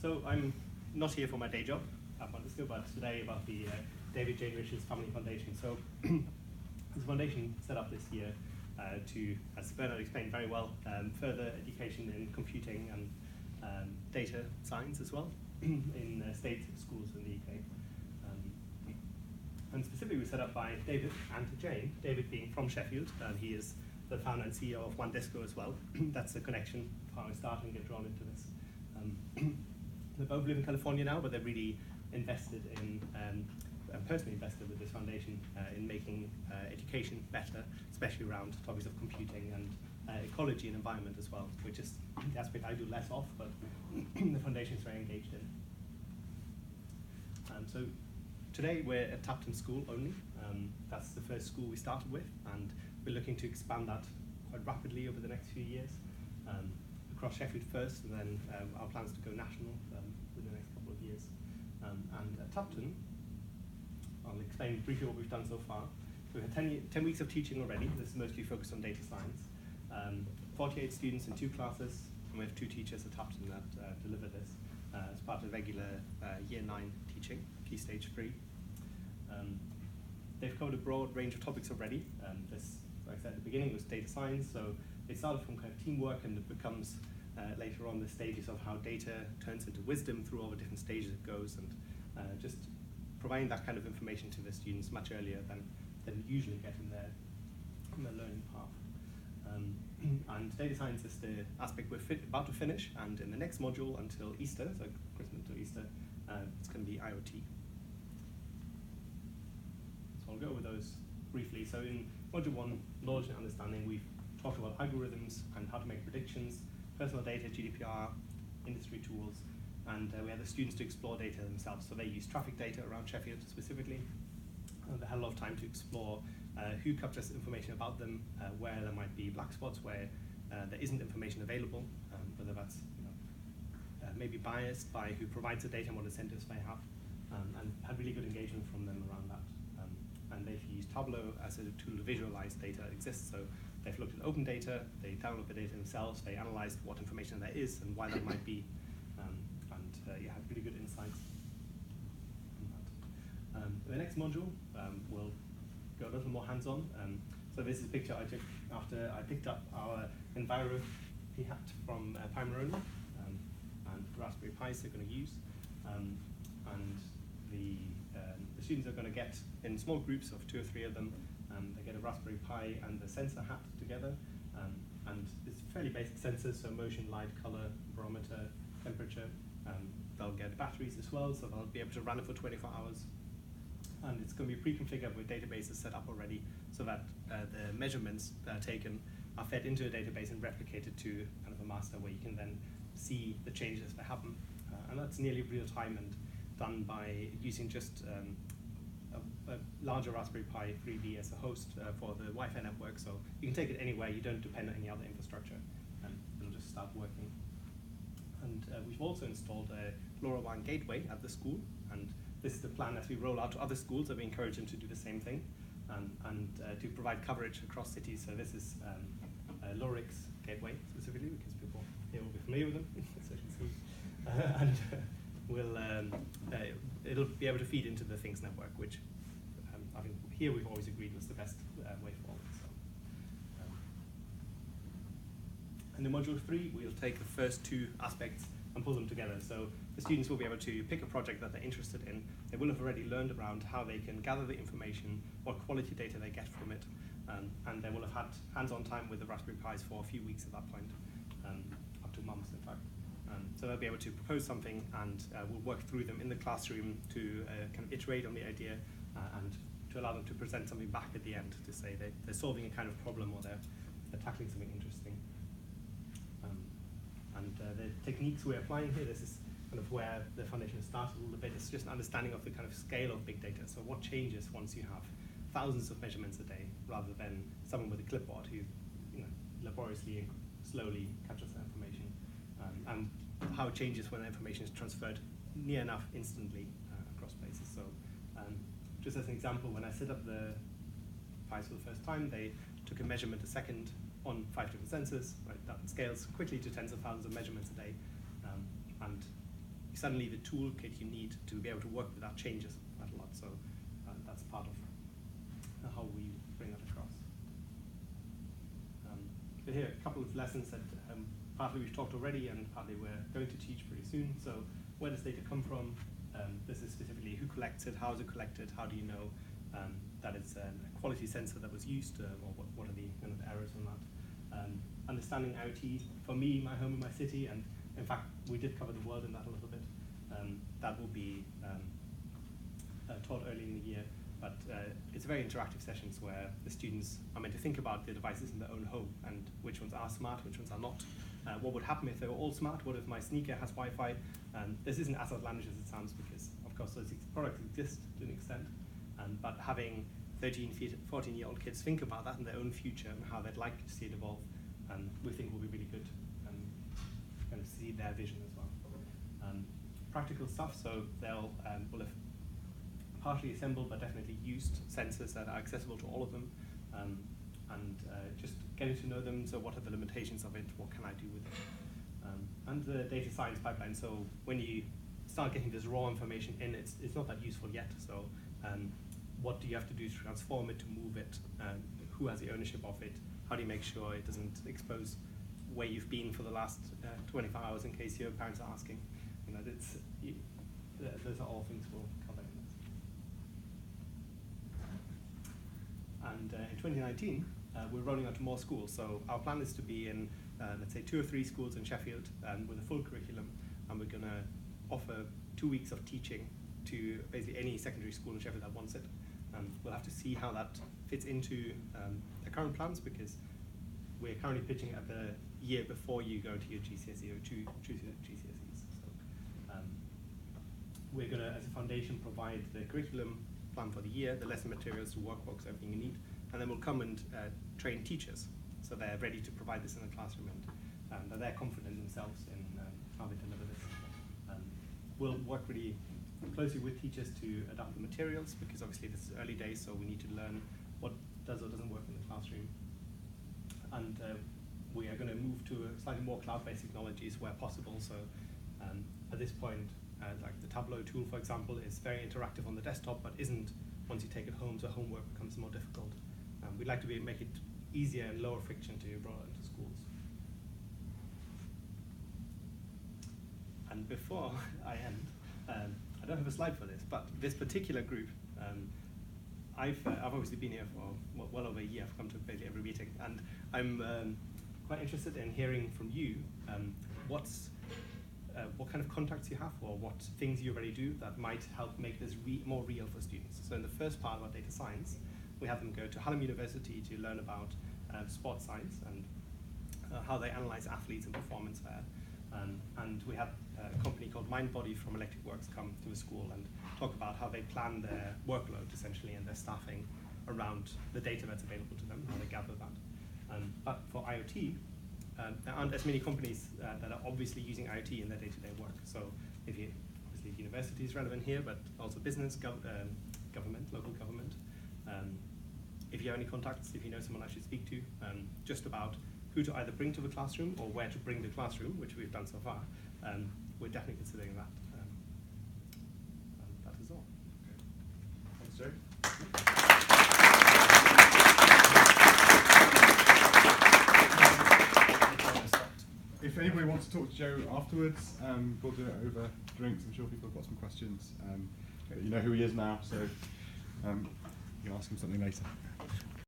So I'm not here for my day job at Montesquieu, but today about the David Jane Richards Family Foundation. So this foundation set up this year to, as Bernard explained very well, further education in computing and data science as well in state schools in the UK. And specifically was set up by David and Jane, David being from Sheffield, and he is the founder and CEO of Montesquieu as well. That's the connection of how I started and get drawn into this. They both live in California now, but they're really invested in, personally invested with this foundation in making education better, especially around topics of computing and ecology and environment as well, which is the aspect I do less of, but the foundation is very engaged in. So today we're at Tapton School only. That's the first school we started with, and we're looking to expand that quite rapidly over the next few years. Across Sheffield first, and then our plans to go national within the next couple of years. And at Tapton, I'll explain briefly what we've done so far. We've had 10 weeks of teaching already. This is mostly focused on data science. 48 students in 2 classes, and we have 2 teachers at Tapton that deliver this as part of regular Year 9 teaching, Key Stage 3. They've covered a broad range of topics already. This, like I said at the beginning, was data science, so it started from kind of teamwork, and it becomes later on the stages of how data turns into wisdom through all the different stages it goes, and just providing that kind of information to the students much earlier than we usually get in their learning path. And data science is the aspect we're about to finish, and in the next module until Easter, so Christmas to Easter, it's going to be IoT. So I'll go over those briefly. So in module 1, knowledge and understanding, we've talked about algorithms and how to make predictions, personal data, GDPR, industry tools, and we had the students to explore data themselves. So they use traffic data around Sheffield specifically, and they had a lot of time to explore who captures information about them, where there might be black spots, where there isn't information available, whether that's maybe biased by who provides the data and what incentives they have, and had really good engagement from them around that. And they've used Tableau as a tool to visualize data that exists. So they've looked at open data, they download the data themselves, they analyzed what information there is and why that might be, and had really good insights on that. The next module will go a little more hands-on. So this is a picture I took after I picked up our Enviro hat from Pomeranian, and Raspberry Pis they're going to use. And the students are going to get, in small groups of 2 or 3 of them, they get a Raspberry Pi and the sensor hat together, and it's fairly basic sensors, so motion, light, color, barometer, temperature. They'll get batteries as well, so they'll be able to run it for 24 hours. And it's going to be pre-configured with databases set up already, so that the measurements that are taken are fed into a database and replicated to kind of a master where you can then see the changes that happen. And that's nearly real time and done by using just a larger Raspberry Pi 3B as a host for the Wi-Fi network, so you can take it anywhere, you don't depend on any other infrastructure, and it'll just start working. And we've also installed a LoRaWAN gateway at the school, and this is the plan as we roll out to other schools, that we encourage them to do the same thing, and to provide coverage across cities. So this is LoRix gateway specifically, because people here will be familiar with them, so you can see. And it'll be able to feed into the Things network, which I think here we've always agreed was the best way forward. So, and in module 3, we'll take the first 2 aspects and pull them together. So the students will be able to pick a project that they're interested in. They will have already learned around how they can gather the information, what quality data they get from it, and they will have had hands-on time with the Raspberry Pis for a few weeks at that point, up to months in fact. So they'll be able to propose something, and we'll work through them in the classroom to kind of iterate on the idea and to allow them to present something back at the end to say they're solving a kind of problem, or they're tackling something interesting. And the techniques we're applying here, this is kind of where the foundation has started a little bit. It's just an understanding of the kind of scale of big data. So what changes once you have thousands of measurements a day, rather than someone with a clipboard who laboriously and slowly captures that information, and how it changes when the information is transferred near enough instantly across places. So just as an example, when I set up the Pis for the first time, they took a measurement a second on 5 different sensors. Right, that scales quickly to tens of thousands of measurements a day, and suddenly the toolkit you need to be able to work with that changes quite a lot. So that's part of how we bring that across. But here, a couple of lessons that partly we've talked already and partly we're going to teach pretty soon. So where does data come from? This is specifically who collects it, how is it collected, how do you know that it's a quality sensor that was used, or what are the kind of errors on that. Understanding IoT, for me, my home and my city, and in fact, we did cover the world in that a little bit. That will be taught early in the year, but it's very interactive sessions where the students are meant to think about the devices in their own home and which ones are smart, which ones are not. What would happen if they were all smart? What if my sneaker has Wi-Fi? This isn't as outlandish as it sounds because, of course, those products exist to an extent, but having 13, 14-year-old kids think about that in their own future and how they'd like to see it evolve, we think will be really good and kind of see their vision as well. Practical stuff, so they'll will have partially assembled but definitely used sensors that are accessible to all of them, and just getting to know them. So what are the limitations of it? What can I do with it? And the data science pipeline. So when you start getting this raw information in, it's not that useful yet. So what do you have to do to transform it, to move it? Who has the ownership of it? How do you make sure it doesn't expose where you've been for the last 24 hours in case your parents are asking? You know, those are all things we'll cover in this. And in 2019, we're rolling out to more schools. So our plan is to be in, let's say, 2 or 3 schools in Sheffield with a full curriculum, and we're going to offer 2 weeks of teaching to basically any secondary school in Sheffield that wants it. We'll have to see how that fits into the current plans, because we're currently pitching at the year before you go to your GCSE or choose your GCSEs. So we're going to, as a foundation, provide the curriculum plan for the year, the lesson materials, the workbooks, everything you need, and then we'll come and train teachers so they're ready to provide this in the classroom and that they're confident themselves in how they deliver this. We'll work really closely with teachers to adapt the materials, because obviously this is early days, so we need to learn what does or doesn't work in the classroom. And we are going to move to slightly more cloud-based technologies where possible. So at this point, like the Tableau tool, for example, is very interactive on the desktop, but isn't once you take it home, so homework becomes more difficult. We'd like to make it easier and lower friction to roll out into schools. And before I end, I don't have a slide for this, but this particular group, I've obviously been here for well over a year. I've come to basically every meeting, and I'm quite interested in hearing from you what kind of contacts you have, or what things you already do that might help make this more real for students. So in the first part about data science, we have them go to Hallam University to learn about sports science and how they analyze athletes and performance there. And we have a company called MindBody from Electric Works come to a school and talk about how they plan their workload, essentially, and their staffing around the data that's available to them, how they gather that. But for IoT, there aren't as many companies that are obviously using IoT in their day-to-day work. So obviously university is relevant here, but also business, government, local government. If you have any contacts, if you know someone I should speak to, just about who to either bring to the classroom or where to bring the classroom, which we've done so far, we're definitely considering that. And that is all. Thanks, Joe. If anybody wants to talk to Joe afterwards, we'll do it over drinks. I'm sure people have got some questions. You know who he is now, so you can ask him something later.